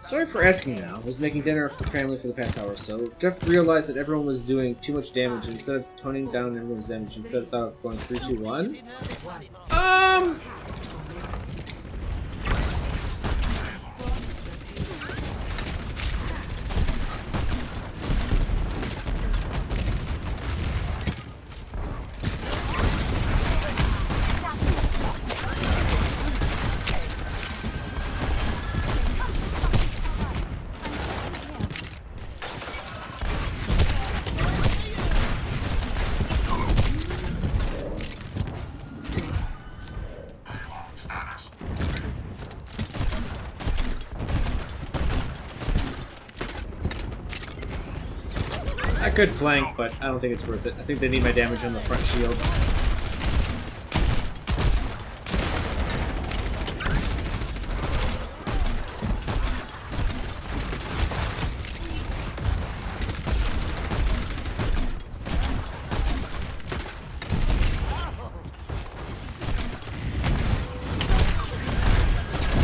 Sorry for asking now. I was making dinner for family for the past hour or so. Jeff realized that everyone was doing too much damage. Instead of toning down everyone's damage, instead of going 3, 2, 1. I could flank, but I don't think it's worth it. I think they need my damage on the front shields.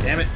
Damn it.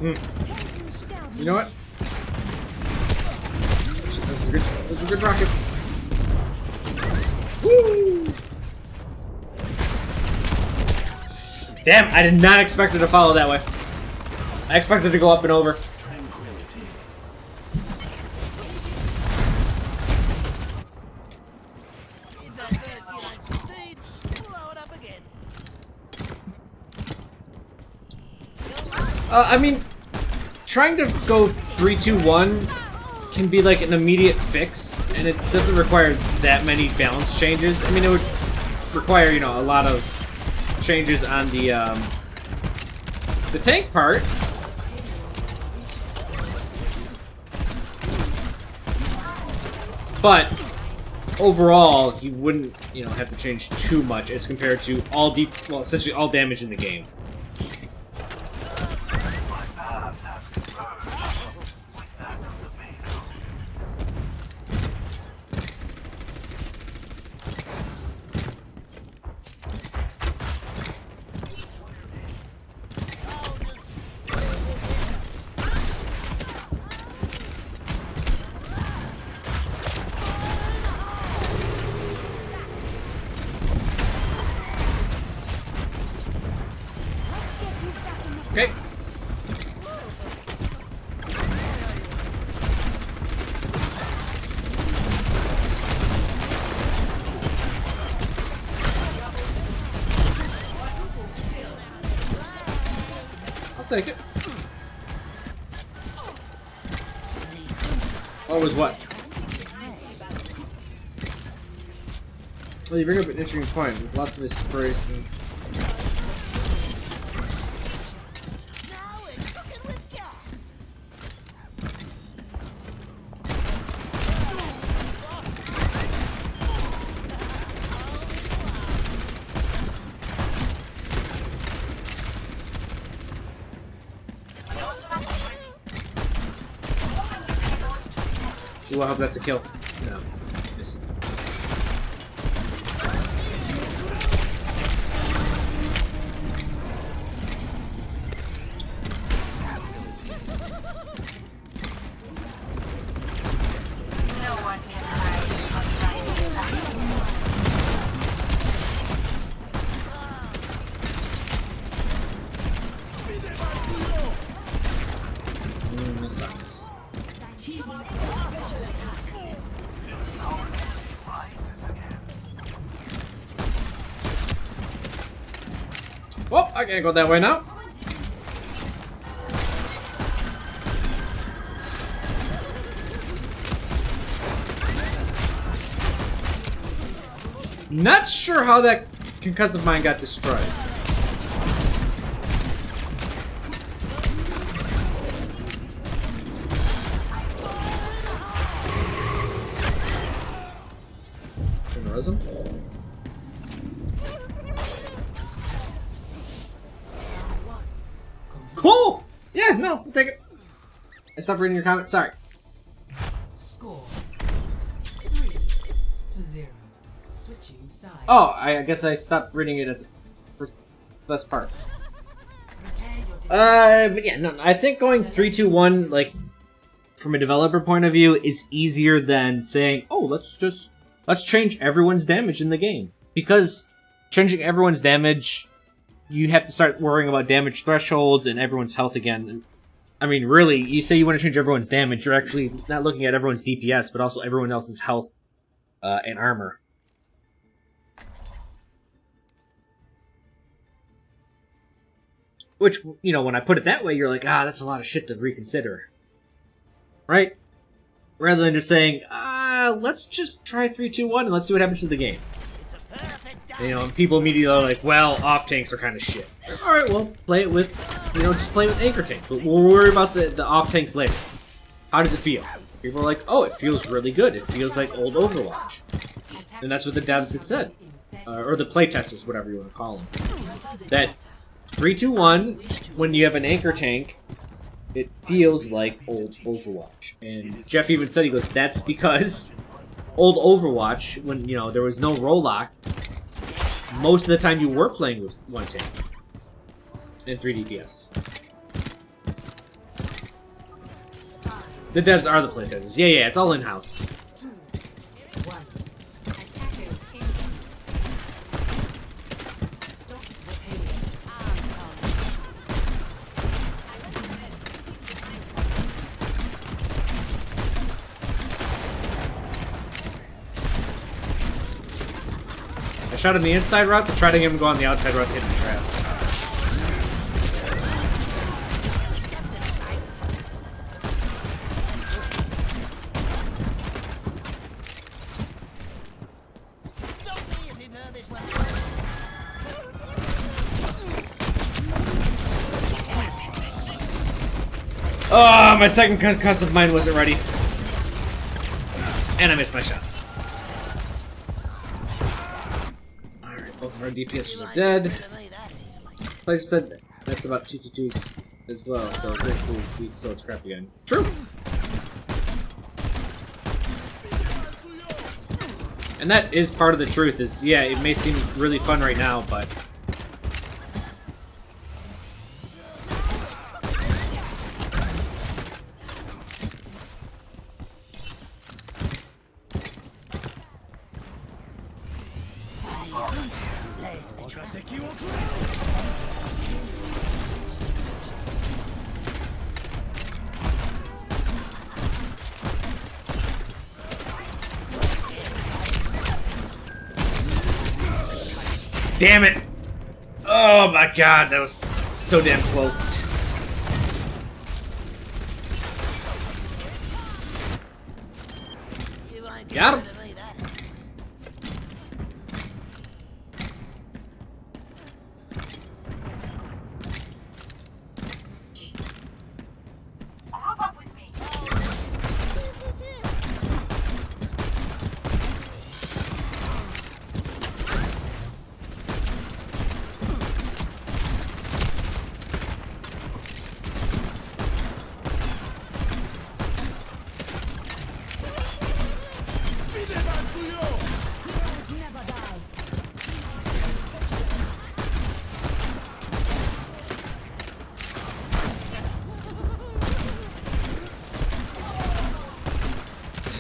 You know what? Those are good rockets. Woo! Damn, I did not expect it to follow that way. I expected to go up and over. I mean, trying to go 3, 2, 1 can be like an immediate fix, and it doesn't require that many balance changes. I mean, it would require, you know, a lot of changes on the tank part. But overall, he wouldn't, you know, have to change too much as compared to all well, essentially all damage in the game. Okay. I'll take it. What was what? Well, you bring up an interesting point with lots of inspiration. Ooh, I hope that's a kill. No. Missed. That sucks. Oh, I can't go that way now. Not sure how that concussive mine got destroyed. Him? Cool! Yeah, no, we'll take it. I stopped reading your comment, sorry. Score 3-0. Switching sides. Oh, I guess I stopped reading it at the first part. But yeah, no, I think going 3-2-1, like, from a developer point of view, is easier than saying, oh, let's change everyone's damage in the game. Because changing everyone's damage, you have to start worrying about damage thresholds and everyone's health again. I mean, really, you say you want to change everyone's damage, you're actually not looking at everyone's DPS, but also everyone else's health and armor. Which, you know, when I put it that way, you're like, ah, that's a lot of shit to reconsider. Right? Rather than just saying, let's just try 3-2-1 and let's see what happens to the game. And, you know, and people immediately are like, well, off tanks are kind of shit. Alright, well, play it with, you know, just play with anchor tanks. We'll worry about the off tanks later. How does it feel? People are like, oh, it feels really good. It feels like old Overwatch. And that's what the devs had said. Or the playtesters, whatever you want to call them. That 3-2-1, when you have an anchor tank, it feels like old Overwatch. And Jeff even said, he goes, that's because old Overwatch, when, you know, there was no roll lock, most of the time you were playing with one tank and 3 DPS. The devs are the playtesters. Yeah, it's all in-house. I shot him the inside route, but tried to get him to go on the outside route to hit the trap. Oh, my second concussive mine wasn't ready. And I missed my shots. Alright, both of our DPSers are dead. Player said that's about 2-2-2s as well, so hopefully we can still scrap again. True! And that is part of the truth, is, yeah, it may seem really fun right now, but... Damn it! Oh my god, that was so damn close. Got him!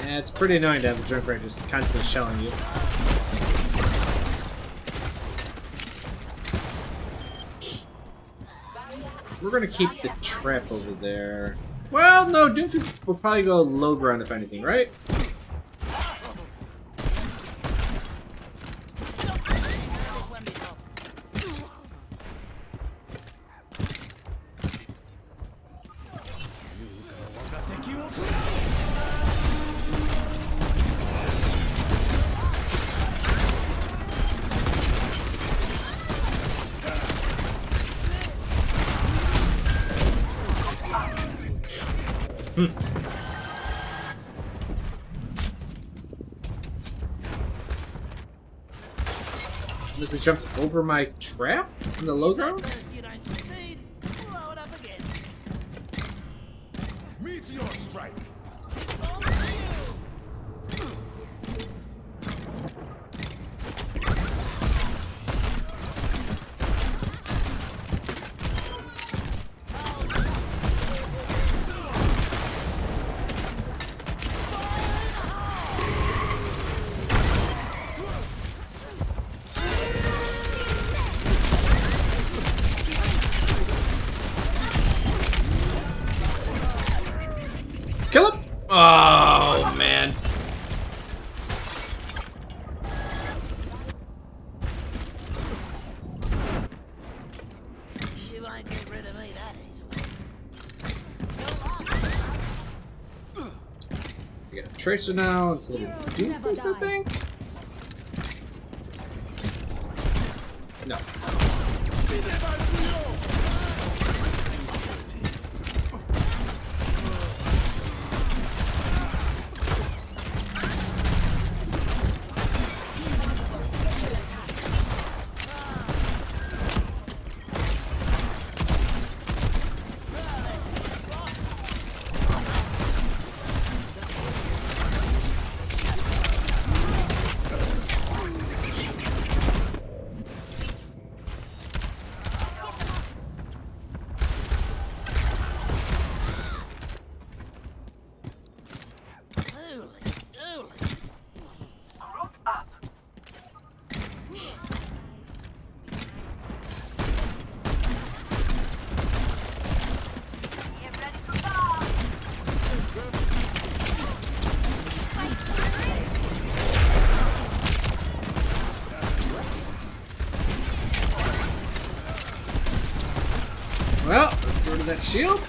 Yeah, it's pretty annoying to have a Junkrat just constantly shelling you. We're gonna keep the trap over there. Well, no, Doomfist will probably go low ground if anything, right? Does it jump over my trap in the low ground? You don't succeed, blow it up again. Meteor strike. Kill him! Oh, man. You won't get rid of me that easily. We got a Tracer now instead of Doomfist, I think? No. Well, let's go to that shield.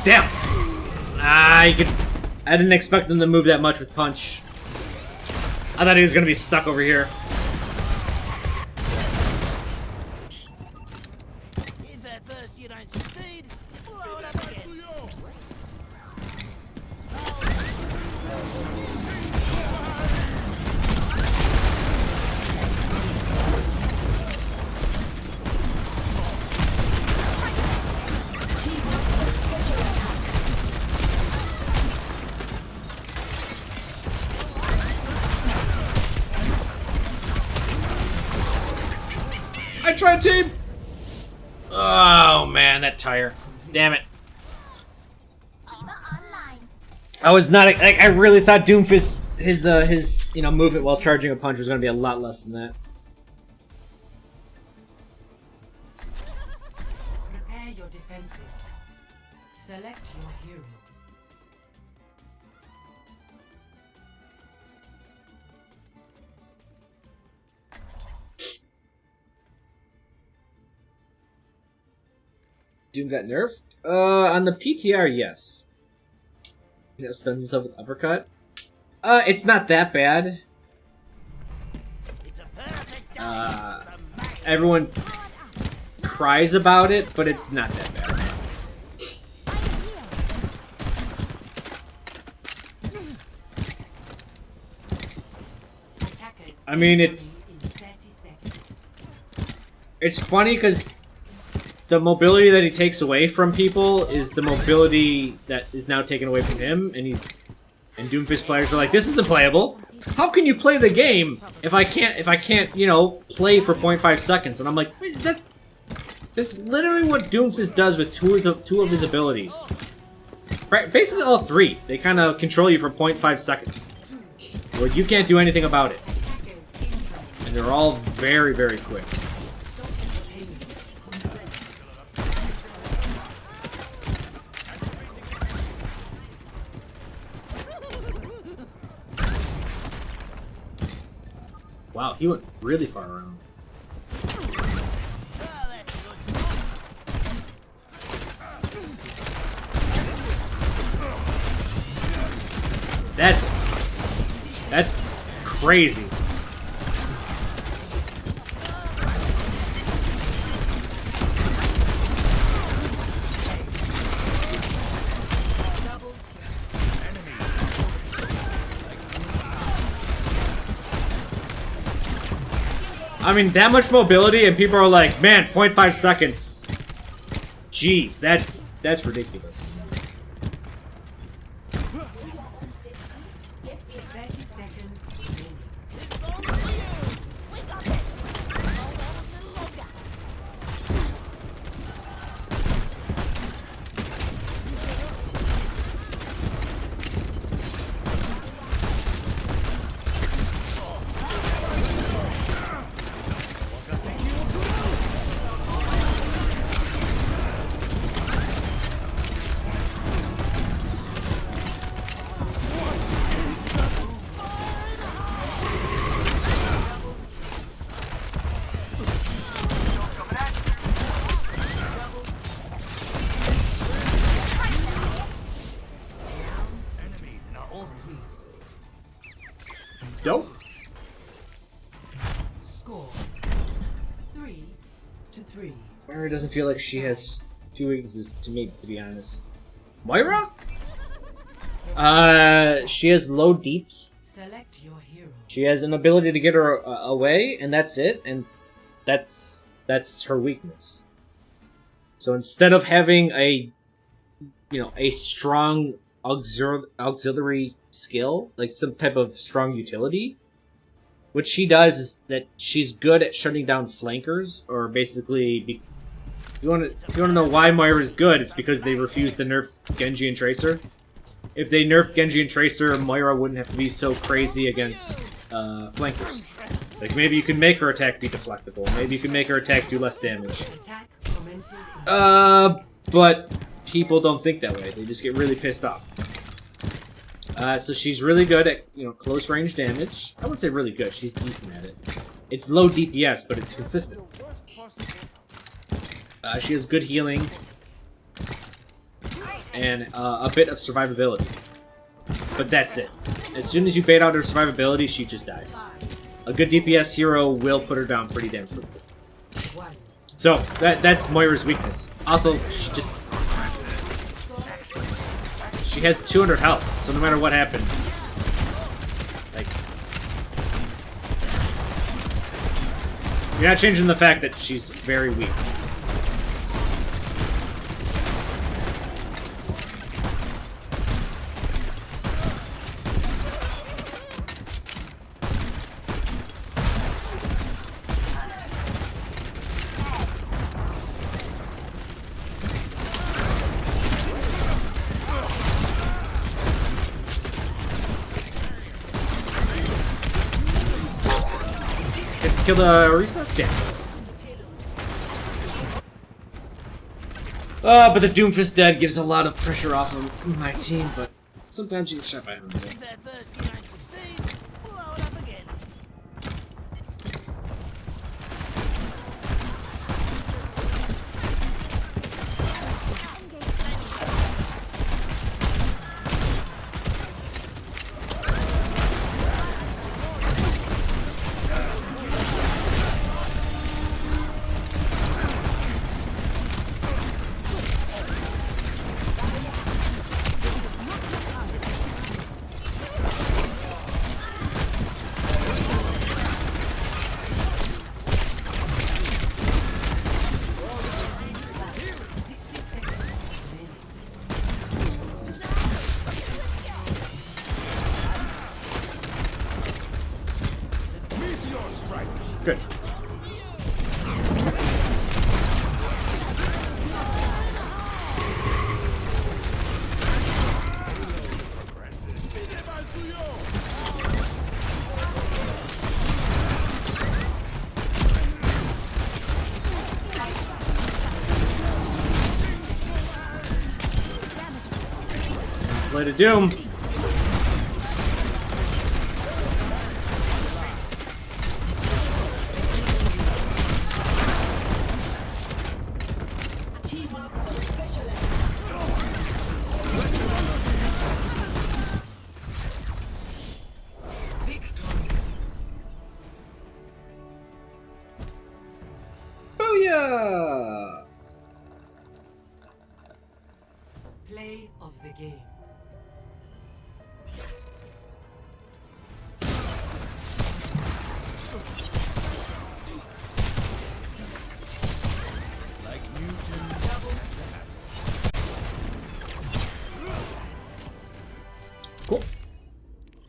Damn! I didn't expect them to move that much with punch. I thought he was gonna be stuck over here. If at first you don't succeed, blow it up again. I tried to. Oh man, that tire. Damn it. I was not like I really thought Doomfist his movement while charging a punch was gonna be a lot less than that. Prepare your defenses. Select your hero. Doom got nerfed? On the PTR, yes. Stuns himself with uppercut. It's not that bad. It's a perfect day for some magic. Everyone cries about it, but it's not that bad. I mean, it's funny because the mobility that he takes away from people is the mobility that is now taken away from him, and Doomfist players are like, this isn't playable. How can you play the game if I can't, you know, play for 0.5 seconds? And I'm like, that's literally what Doomfist does with two of his abilities. Basically all three. They kind of control you for 0.5 seconds. Where you can't do anything about it. And they're all very, very quick. Wow, he went really far around. That's crazy. I mean, that much mobility, and people are like, man, 0.5 seconds. Jeez, that's ridiculous. 30 seconds. Dope. Score 3-3. Moira doesn't feel like she has two weaknesses to me, to be honest. Moira? She has low deeps. Select your hero. She has an ability to get her away, and that's it, and that's her weakness. So instead of having a strong auxiliary skill, like some type of strong utility, what she does is that she's good at shutting down flankers, or basically, if you want to know why Moira's good, it's because they refused to nerf Genji and Tracer. If they nerfed Genji and Tracer, Moira wouldn't have to be so crazy against flankers. Like, maybe you can make her attack be deflectable. Maybe you can make her attack do less damage. Attack commences in But people don't think that way. They just get really pissed off. So she's really good at, close range damage. I wouldn't say really good. She's decent at it. It's low DPS, but it's consistent. She has good healing. And a bit of survivability. But that's it. As soon as you bait out her survivability, she just dies. A good DPS hero will put her down pretty damn quickly. So, that's Moira's weakness. Also, she has 200 health, so no matter what happens, like, you're not changing the fact that she's very weak. Kill the Orisa? Yeah. But the Doomfist dead gives a lot of pressure off of my team, but sometimes you get shot by him. So. If that first unite succeeds, blow it up again. Blade of Doom. Booyah! Play of the game.